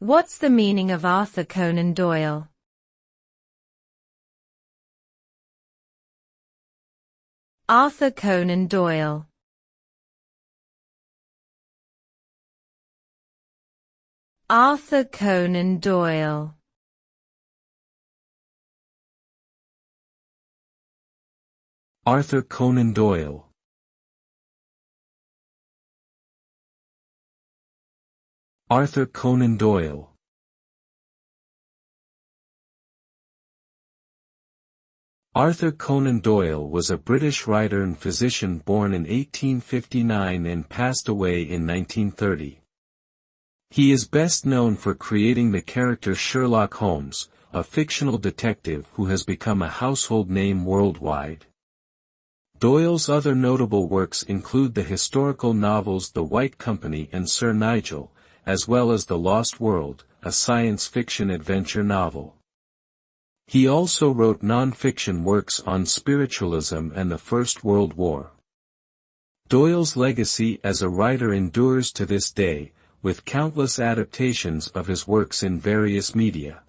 What's the meaning of Arthur Conan Doyle? Arthur Conan Doyle. Arthur Conan Doyle. Arthur Conan Doyle. Arthur Conan Doyle. Arthur Conan Doyle was a British writer and physician born in 1859 and passed away in 1930. He is best known for creating the character Sherlock Holmes, a fictional detective who has become a household name worldwide. Doyle's other notable works include the historical novels The White Company and Sir Nigel, as well as The Lost World, a science fiction adventure novel. He also wrote non-fiction works on spiritualism and the First World War. Doyle's legacy as a writer endures to this day, with countless adaptations of his works in various media.